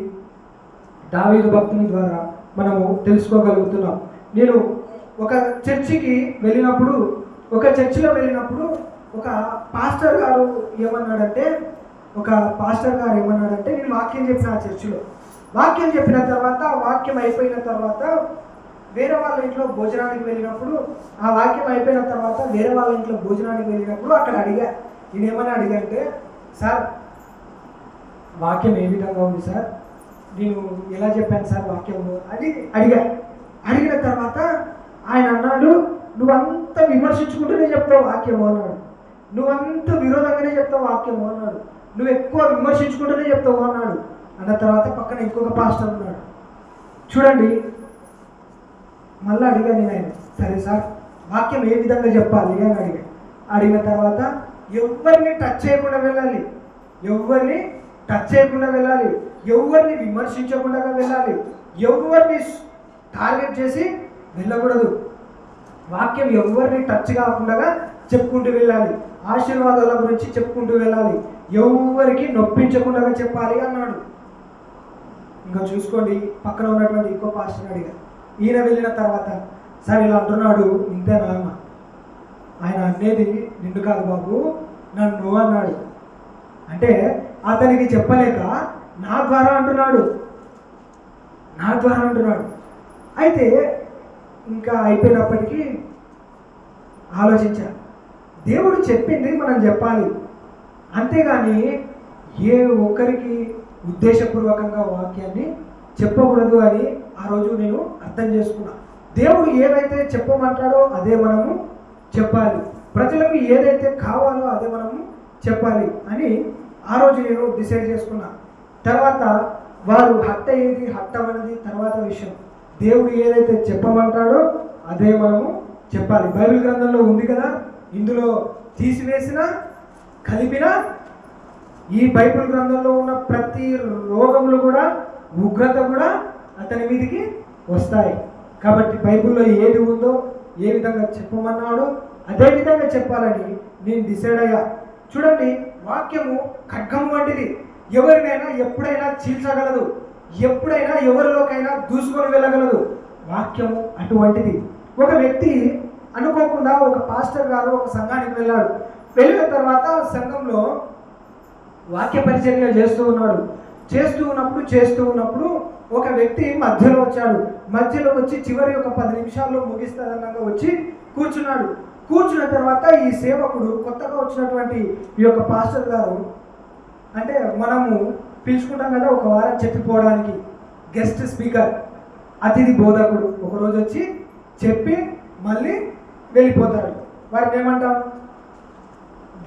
S2: దావీదు భక్తుని ద్వారా మనము తెలుసుకోగలుగుతున్నాం. నేను ఒక చర్చికి వెళ్ళినప్పుడు, ఒక చర్చిలో వెళ్ళినప్పుడు ఒక పాస్టర్ గారు ఏమన్నాడంటే నేను వాక్యం చెప్పిన ఆ చర్చిలో వాక్యం చెప్పిన తర్వాత, వాక్యం అయిపోయిన తర్వాత వేరే వాళ్ళ ఇంట్లో భోజనానికి వెళ్ళినప్పుడు, ఆ వాక్యం అయిపోయిన తర్వాత వేరే వాళ్ళ ఇంట్లో భోజనానికి వెళ్ళినప్పుడు అక్కడ నేనేమని అడిగా అంటే, సార్ వాక్యం ఏ విధంగా ఉంది సార్, నేను ఎలా చెప్పాను సార్ వాక్యము అని అడిగిన తర్వాత ఆయన అన్నాడు, నువ్వంత విమర్శించుకుంటూనే చెప్తావు వాక్యము అన్నాడు, నువ్వంత విరోధంగానే చెప్తావు వాక్యము అన్నాడు, నువ్వు ఎక్కువ విమర్శించుకుంటూనే చెప్తావు అన్నాడు. అన్న తర్వాత పక్కన ఇంకొక పాస్టర్ ఉన్నాడు. చూడండి, మళ్ళీ అడిగా నేను ఆయన, సరే సార్ వాక్యం ఏ విధంగా చెప్పాలి అని అడిగిన తర్వాత ఎవరిని టచ్ చేయకుండా వెళ్ళాలి, ఎవరిని విమర్శించకుండా వెళ్ళాలి, ఎవరిని టార్గెట్ చేసి వెళ్ళకూడదు. వాక్యం ఎవరిని టచ్ కాకుండా చెప్పుకుంటూ వెళ్ళాలి, ఆశీర్వాదాల గురించి చెప్పుకుంటూ వెళ్ళాలి, ఎవరికి నొప్పించకుండా చెప్పాలి అన్నాడు. ఇంకా చూసుకోండి, పక్కన ఉన్నటువంటి ఇంకో పాస్టర్ అడిగా. ఈయన వెళ్ళిన తర్వాత, సార్ ఇలా అంటున్నాడు ఇంతేనా అన్న. ఆయన అనేది నిన్ను కాదు బాబు, నన్ను అన్నాడు. అంటే అతనికి చెప్పలేక నా ద్వారా అంటున్నాడు. అయితే ఇంకా అయిపోయినప్పటికీ ఆలోచించాను, దేవుడు చెప్పింది మనం చెప్పాలి, అంతేగాని ఏ ఒక్కరికి ఉద్దేశపూర్వకంగా వాక్యాన్ని చెప్పకూడదు అని ఆ రోజు నేను అర్థం చేసుకున్నా. దేవుడు ఏదైతే చెప్పమంటాడో అదే మనము చెప్పాలి, ప్రజలకు ఏదైతే కావాలో అదే మనము చెప్పాలి అని ఆ రోజు నేను డిసైడ్ చేసుకున్నా. తర్వాత వారు హట్ అయ్యేది హట్ అవ్వనిది తర్వాత విషయం. దేవుడు ఏదైతే చెప్పమంటాడో అదే మనము చెప్పాలి. బైబిల్ గ్రంథంలో ఉంది కదా, ఇందులో తీసివేసిన కలిపిన ఈ బైబిల్ గ్రంథంలో ఉన్న ప్రతి రోగములు కూడా, ఉగ్రత కూడా అతని మీదికి వస్తాయి. కాబట్టి బైబిల్లో ఏది ఉందో, ఏ విధంగా చెప్పమన్నాడో అదే విధంగా చెప్పాలని నేను డిసైడ్ అయ్యా. చూడండి, వాక్యము ఖడ్గం వంటిది, ఎవరినైనా ఎప్పుడైనా చీల్చగలదు, ఎప్పుడైనా ఎవరిలోకైనా దూసుకొని వెళ్ళగలదు. వాక్యము అటువంటిది. ఒక వ్యక్తి అనుకోకుండా ఒక పాస్టర్ గారు ఒక సంఘానికి వెళ్ళిన తర్వాత సంఘంలో వాక్య పరిచర్య చేస్తూ ఉన్నప్పుడు ఒక వ్యక్తి మధ్యలో వచ్చి చివరి ఒక 10 నిమిషాల్లో ముగిస్తాదన్నగా వచ్చి కూర్చున్న తర్వాత ఈ సేవకుడు, కొత్తగా వచ్చినటువంటి ఈ యొక్క పాస్టర్ గారు, అంటే మనము పిలుచుకుంటాం కదా ఒక వారం చెప్పిపోవడానికి, గెస్ట్ స్పీకర్, అతిథి బోధకుడు ఒకరోజు వచ్చి చెప్పి మళ్ళీ వెళ్ళిపోతాడు. వారిని ఏమంటాం?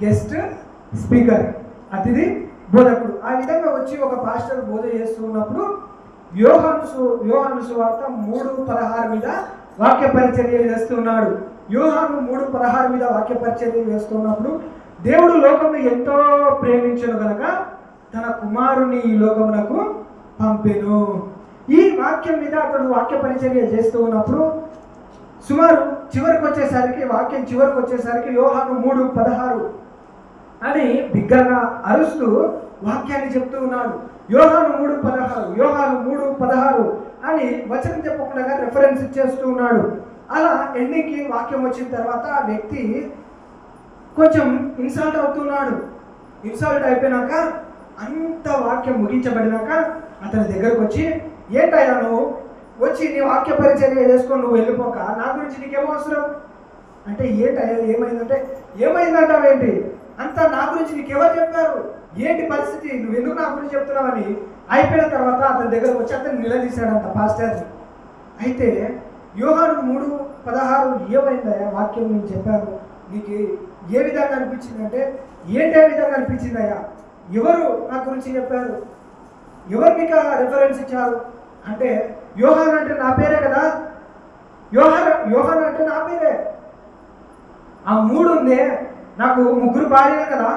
S2: గెస్ట్ స్పీకర్, అతిథి బోధకుడు. ఆ విధంగా వచ్చి ఒక పాస్టర్ బోధ చేస్తూ ఉన్నప్పుడు యోహాను సువార్త 3:16 మీద వాక్య పరిచర్య చేస్తున్నాడు. యోహాను 3:16 మీద వాక్య పరిచర్య చేస్తున్నప్పుడు, దేవుడు లోకమును ఎంతో ప్రేమించెను గనక తన కుమారుని ఈ లోకమునకు పంపెను. ఈ వాక్యం మీద అతడు వాక్య పరిచర్య చేస్తూ ఉన్నప్పుడు సుమారు వాక్యం చివరికి వచ్చేసరికి యోహాను 3:16 అని బిగ్గరగా అరుస్తూ వాక్యాన్ని చెప్తూ ఉన్నాడు. యోహాను 3:16 అని వచనం చెప్పకుండా రెఫరెన్స్ చేస్తూ ఉన్నాడు. అలా ఎండింగ్కి వాక్యం వచ్చిన తర్వాత ఆ వ్యక్తి కొంచెం ఇన్సల్ట్ అవుతున్నాడు. ఇన్సల్ట్ అయిపోయినాక, అంత వాక్యం ముగించబడినాక అతని దగ్గరకు వచ్చి, ఏంటయ్యా నువ్వు వచ్చి నీ వాక్య పరిచర్య చేసుకొని నువ్వు వెళ్ళిపోక నా గురించి నీకేమో అవసరం అంటే, ఏంటయ్యా ఏమైందంటే, ఏమైందంటావేంటి, అంతా నా గురించి నీకు ఎవరు చెప్పారు, ఏంటి పరిస్థితి, నువ్వు ఎందుకు నా గురించి చెప్తున్నావని అయిపోయిన తర్వాత అతని దగ్గరకు వచ్చి అతను నిలదీశాడంట పాస్టర్ని. అయితే యోహాను 3:16 ఏమైందయ్యా వాక్యం నేను చెప్పాను, నీకు ఏ విధంగా అనిపించిందంటే ఏంటి ఏ విధంగా అనిపించిందయ్యా, ఎవరు నా గురించి చెప్పారు, ఎవరు నీకు రిఫరెన్స్ ఇచ్చారు అంటే యోహాను అంటే నా పేరే కదా, యోహాను అంటే నా పేరే, ఆ 3 ఉందే, నాకు 3 భార్యలు కదా,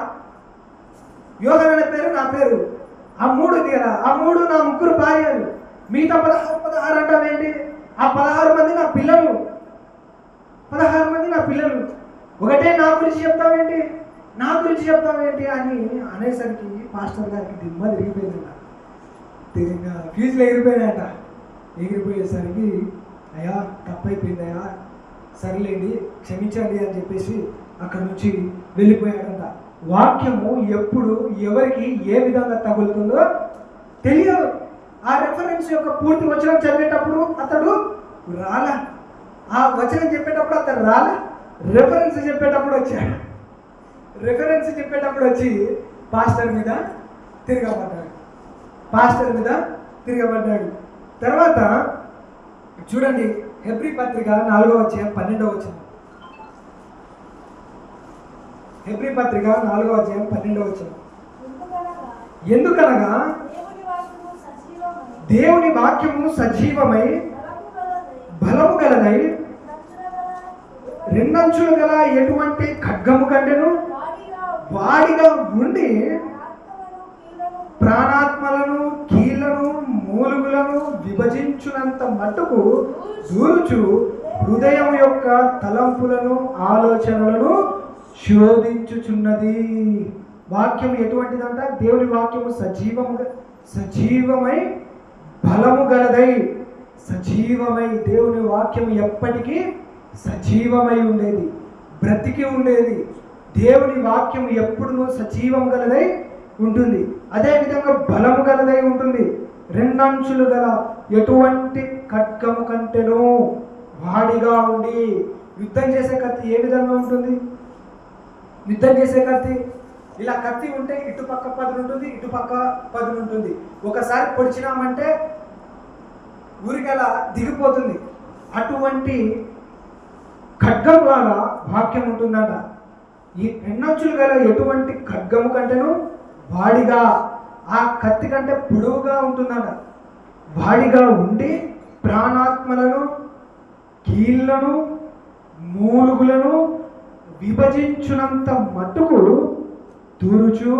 S2: యోహాను అనే పేరు నా పేరు, ఆ 3 ఉంది కదా, ఆ 3 నా 3 భార్యలు, మిగతా 16 అంటావేంటి, ఆ 16 మంది నా పిల్లలు, 16 మంది నా పిల్లలు, ఒకటే నా గురించి చెప్తావేంటి, నా గురించి చెప్తావేంటి అని అనేసరికి పాస్టర్ గారికి దిమ్మ తిరిగిపోయిందట. తిరిగిన ఫీజులు ఎగిరిపోయినాయట. ఎగిరిపోయేసరికి అయ్యా తప్పైపోయిందయ్యా, సర్లేండి క్షమించండి అని చెప్పేసి అక్కడ నుంచి వెళ్ళిపోయాడంట. వాక్యము ఎప్పుడు ఎవరికి ఏ విధంగా తగులుతుందో తెలియదు. ఆ రెఫరెన్స్ యొక్క పూర్తి వచనం చదివేటప్పుడు అతడు రాలా, ఆ వచనం చెప్పేటప్పుడు అతడు రాలా, రెఫరెన్స్ చెప్పేటప్పుడు వచ్చాడు. రెఫరెన్స్ చెప్పేటప్పుడు వచ్చి పాస్టర్ మీద తిరగబడ్డాడు, పాస్టర్ మీద తిరగబడ్డాడు. తర్వాత చూడండి హెబ్రీ పత్రిక 4వ అధ్యాయం 12వ వచనం. హెబ్రీ పత్రిక 4వ అధ్యాయం 12వ వచనం. ఎందుకనగా దేవుని వాక్యము సజీవమై బలము గలదై రెండంచులు గల ఎటువంటి ఖడ్గము కంటెను వాడిగా ఉండి ప్రాణాత్మలను కీళ్లను మూలుగులను విభజించునంత మట్టుకు దూరుచు హృదయం యొక్క తలంపులను ఆలోచనలను శోధించుచున్నది. వాక్యం ఎటువంటిదంట, దేవుని వాక్యము సజీవమై బలము గలదై. సజీవమై, దేవుని వాక్యం ఎప్పటికీ సజీవమై ఉండేది, బ్రతికి ఉండేది. దేవుని వాక్యం ఎప్పుడునూ సజీవం గలదై ఉంటుంది, అదేవిధంగా బలము గలదై ఉంటుంది. రెండంచులు గల ఎటువంటి ఖడ్గము కంటెను వాడిగా ఉండి. యుద్ధం చేసే కత్తి ఏ విధంగా ఉంటుంది, యుద్ధం చేసే కత్తి ఇలా కత్తి ఉంటే ఇటుపక్క పదును ఉంటుంది, ఇటుపక్క పదును ఉంటుంది. ఒకసారి పొడిచినామంటే ఊరికలా దిగిపోతుంది. అటువంటి ఖడ్గం లాగా వాక్యం ఉంటుందట. ఈ రెండంచులు గల ఎటువంటి ఖడ్గము కంటేను వాడిగా, ఆ కత్తి కంటే పొడవుగా ఉంటుందట. వాడిగా ఉండి ప్రాణాత్మలను కీళ్లను మూలుగులను విభజించునంత మట్టుకు దూరుచు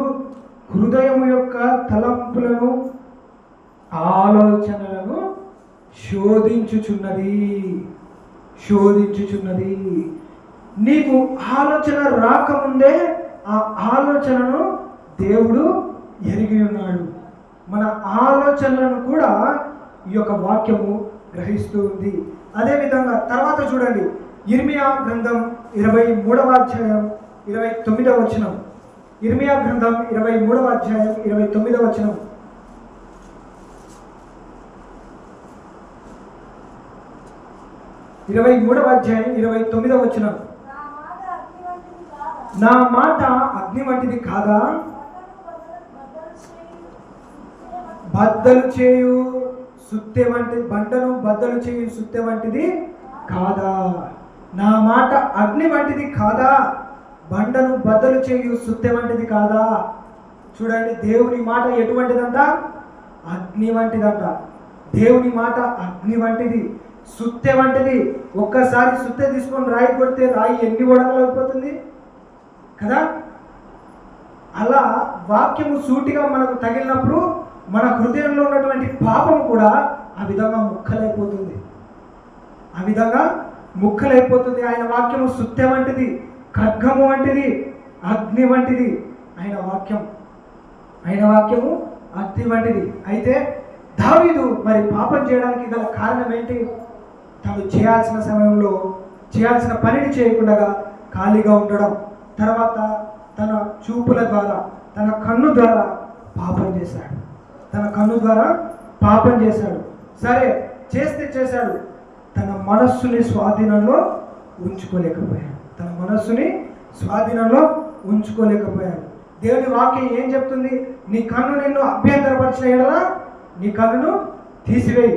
S2: హృదయం యొక్క తలంపులను ఆలోచనలను శోధించుచున్నది. నీకు ఆలోచన రాకముందే ఆ ఆలోచనను దేవుడు ఎరిగి ఉన్నాడు. మన ఆలోచనలను కూడా ఈ యొక్క వాక్యము గ్రహిస్తూ ఉంది. అదేవిధంగా తర్వాత చూడండి ఇర్మియా గ్రంథం 23వ అధ్యాయం 29వ వచనం. ఇర్మియా గ్రంథం 23వ అధ్యాయం 29వ వచనం. నా మాట అగ్ని వంటిది కాదా, బద్దలు చేయు సుత్తె వంటి బండను బద్దలు చేయు సుత్తె వంటిది కాదా. నా మాట అగ్ని వంటిది కాదా, బండను బద్దలు చేయు సుత్తె వంటిది కాదా. చూడండి, దేవుని మాట ఎటువంటిదంట, అగ్ని వంటిదంట. దేవుని మాట అగ్ని వంటిది, సుత్తె వంటిది. ఒక్కసారి సుత్తె తీసుకొని రాయి కొడితే రాయి ఎన్ని వడకలు అయిపోతుంది కదా. అలా వాక్యము సూటిగా మనకు తగిలినప్పుడు మన హృదయంలో ఉన్నటువంటి పాపం కూడా ఆ విధంగా ముక్కలైపోతుంది. ఆయన వాక్యము సుత్తె వంటిది, ఖడ్గము వంటిది, అగ్ని వంటిది. ఆయన వాక్యము అగ్ని వంటిది. అయితే దావీదు మరి పాపం చేయడానికి గల కారణం ఏంటి? తను చేయాల్సిన సమయంలో చేయాల్సిన పనిని చేయకుండా ఖాళీగా ఉండడం, తర్వాత తన చూపుల ద్వారా తన కన్ను ద్వారా పాపం చేశాడు. సరే చేశాడు, తన మనస్సుని స్వాధీనంలో ఉంచుకోలేకపోయాడు. దేవుని వాక్యం ఏం చెప్తుంది? నీ కన్ను నిన్ను అభ్యంతరపరిచిన ఎడలా నీ కన్నును తీసివేయి.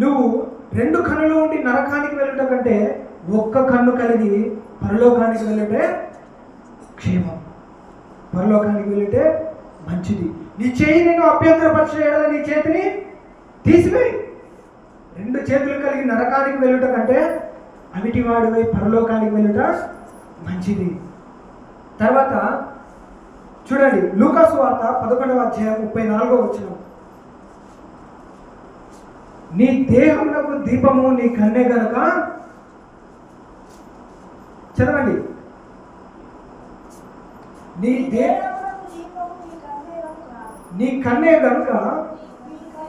S2: నువ్వు 2 కన్నులు ఉండి నరకానికి వెళ్ళటం కంటే ఒక్క కన్ను కలిగి పరలోకానికి వెళ్ళటే క్షేమం, పరలోకానికి వెళ్ళటే మంచిది. నీ చేయి నిన్ను అభ్యంతరపరిచిన ఎడల నీ చేతిని తీసివేయి. 2 చేతులు కలిగి నరకానికి వెళ్ళుట కంటే అవిటివాడివై పరలోకానికి వెళ్ళుట మంచిది. తర్వాత చూడండి, లూకాసు వార్త 11వ అధ్యాయం 34వ వచనం. నీ దేహమునకు దీపము నీ కన్నే గనుక, చదవండి, నీ కన్నే గనుక,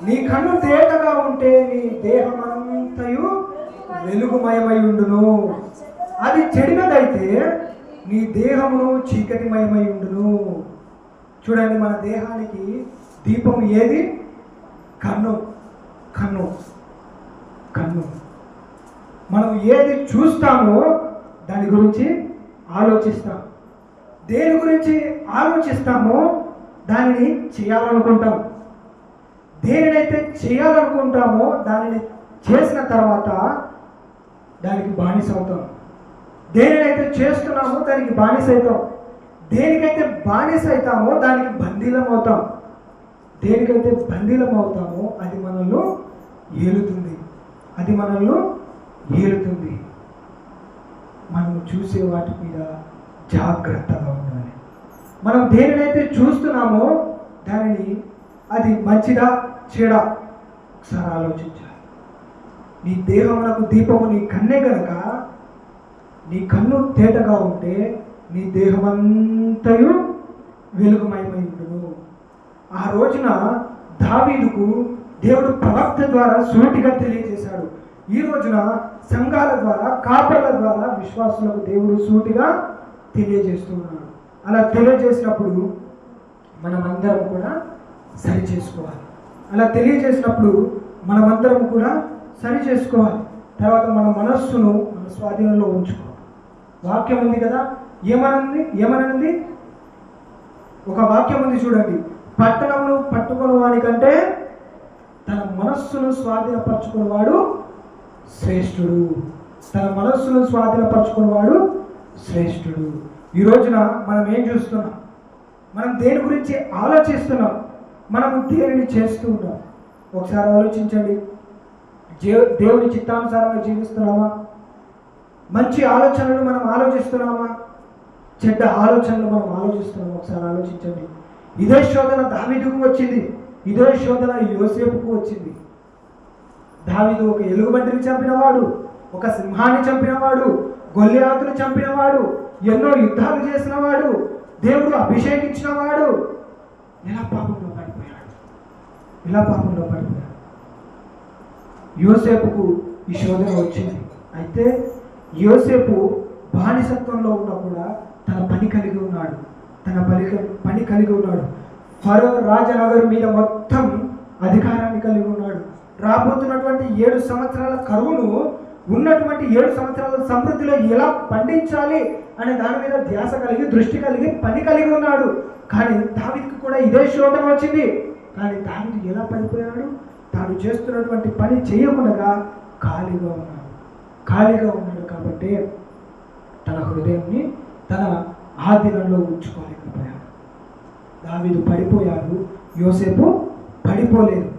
S2: నీ కన్ను తేటగా ఉంటే నీ దేహమంతయు వెలుగుమయమై ఉండును. అది చెడినదైతే నీ దేహమును చీకటిమయమై ఉండును. చూడండి, మన దేహానికి దీపం ఏది? కన్ను. కన్ను కన్ను మనం ఏది చూస్తామో దాని గురించి ఆలోచిస్తాం. దేని గురించి ఆలోచిస్తామో దానిని చేయాలనుకుంటాం. దేనినైతే చేయాలనుకుంటామో దానిని చేసిన తర్వాత దానికి బానిస అవుతాం. దేనినైతే చేస్తున్నామో దానికి బానిస అవుతాం. దేనికైతే బానిస అవుతామో దానికి బందీలం అవుతాం. దేనికైతే బందీలం అవుతామో అది మనల్ని ఏలుతుంది. అది మనల్ని ఏలుతుంది. మనం చూసే వాటి మీద జాగ్రత్తగా ఉండాలి. మనం దేనినైతే చూస్తున్నామో దానిని అది మంచిదా చెడా ఒకసారి ఆలోచించాలి. నీ దేహమునకు దీపము నీ కన్నే గనక, నీ కన్ను తేటగా ఉంటే నీ దేహమంతయు వెలుగుమయమై ఉండును. ఆ రోజున దావీదుకు దేవుడు ప్రవక్త ద్వారా సూటిగా తెలియజేశాడు. ఈ రోజున సంఘాల ద్వారా, కాపర్ల ద్వారా విశ్వాసులకు దేవుడు సూటిగా తెలియజేస్తున్నాడు. అలా తెలియజేసినప్పుడు మనమందరం కూడా సరి చేసుకోవాలి. అలా తెలియజేసినప్పుడు మనమందరం కూడా సరి చేసుకోవాలి. తర్వాత మన మనస్సును మన స్వాధీనంలో ఉంచుకోవాలి. వాక్యం ఉంది కదా, ఏమనంది? ఒక వాక్యం ఉంది చూడండి, పట్టణమును పట్టుకుని వాడికంటే తన మనస్సును స్వాధీనపరచుకున్నవాడు శ్రేష్ఠుడు. తన మనస్సును స్వాధీనపరచుకున్నవాడు శ్రేష్ఠుడు. ఈ రోజున మనం ఏం చూస్తున్నాం? మనం దేని గురించి ఆలోచిస్తున్నాం? మనము దేనిని చేస్తూ ఉన్నాం? ఒకసారి ఆలోచించండి. దేవుని చిత్తానుసారంగా జీవిస్తున్నామా? మంచి ఆలోచనలు మనం ఆలోచిస్తున్నామా? చెడ్డ ఆలోచనలు మనం ఆలోచిస్తున్నామా? ఒకసారి ఆలోచించండి. ఇదే శోధన దావీదుకు వచ్చింది. ఇదే శోధన యోసేపుకు వచ్చింది. దావీదు ఒక ఎలుగుబంటిని చంపినవాడు, ఒక సింహాన్ని చంపినవాడు, గొల్లియాతును చంపినవాడు, ఎన్నో యుద్ధాలు చేసినవాడు, దేవుడు అభిషేకించినవాడు. ఎలా పాపంలో పడిపోయాడు? యోసేపుకు ఈ శోధన వచ్చింది. అయితే యోసేపు బానిసత్వంలో ఉన్నా కూడా తన పని కలిగి ఉన్నాడు. ఫరో రాజనగరు మీద మొత్తం అధికారాన్ని కలిగి ఉన్నాడు. రాబోతున్నటువంటి 7 సంవత్సరాల కరువును ఉన్నటువంటి 7 సంవత్సరాల సమృద్ధిలో ఎలా పండించాలి అనే దాని మీద ధ్యాస కలిగి, దృష్టి కలిగి, పని కలిగి ఉన్నాడు. కానీ దావీదుకు కూడా ఇదే శోధన వచ్చింది. కానీ దావీదు ఎలా పడిపోయాడు? తాను చేస్తున్నటువంటి పని చేయకుండా ఖాళీగా ఉన్నాడు. కాబట్టి తన హృదయాన్ని తన ఆధీనంలో ఉంచుకోలేకపోయాడు. దావీదు పడిపోయాడు, యోసేపు పడిపోలేదు.